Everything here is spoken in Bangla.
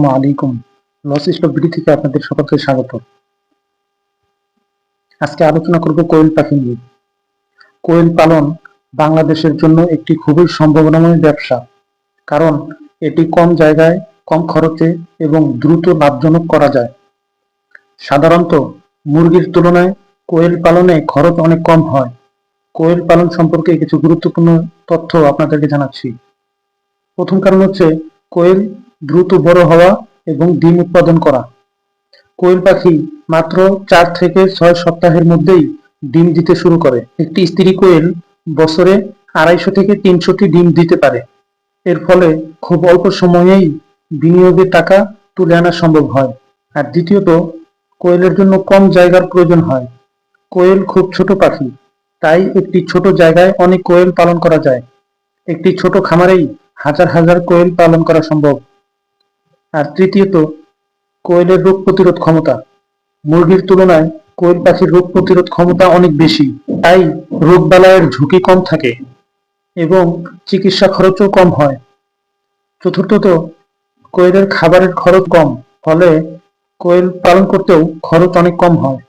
আসসালামু আলাইকুম। লস স্টক বিডি থেকে আপনাদের সকলকে স্বাগত। আজকে আলোচনা করব কোয়েল পাখি নিয়ে। কোয়েল পালন বাংলাদেশের জন্য একটি খুবই সম্ভাবনাময় ব্যবসা, কারণ এটি কম জায়গায়, কম খরচে এবং দ্রুত লাভজনক করা যায়। সাধারণত মুরগির তুলনায় কোয়েল পালনে খরচ অনেক কম হয়। কোয়েল পালন সম্পর্কে কিছু গুরুত্বপূর্ণ তথ্য আপনাদেরকে জানাচ্ছি। প্রথম কারণ হচ্ছে কোয়েল দ্রুত বড় হওয়া এবং ডিম উৎপাদন করা। কোয়েল পাখি মাত্র 4 থেকে 6 সপ্তাহের মধ্যেই ডিম দিতে শুরু করে। একটি স্ত্রী কোয়েল বছরে 250 থেকে 300টি ডিম দিতে পারে। এর ফলে খুব অল্প সময়েই বিনিয়োগের টাকা তুলে আনা সম্ভব হয়। আর দ্বিতীয়ত, কোয়েলের জন্য কম জায়গার প্রয়োজন হয়। কোয়েল খুব ছোট পাখি, তাই একটি ছোট জায়গায় অনেক কোয়েল পালন করা যায়। একটি ছোট খামারেই হাজার হাজার কোয়েল পালন করা সম্ভব। আর তৃতীয়ত, কোয়েলের রোগ প্রতিরোধ ক্ষমতা। মুরগির তুলনায় কোয়েল পাখির রোগ প্রতিরোধ ক্ষমতা অনেক বেশি, তাই রোগবালাইয়ের ঝুঁকি কম থাকে এবং চিকিৎসা খরচও কম হয়। চতুর্থত, কোয়েলের খাবারের খরচ কম, ফলে কোয়েল পালন করতেও খরচ অনেক কম হয়।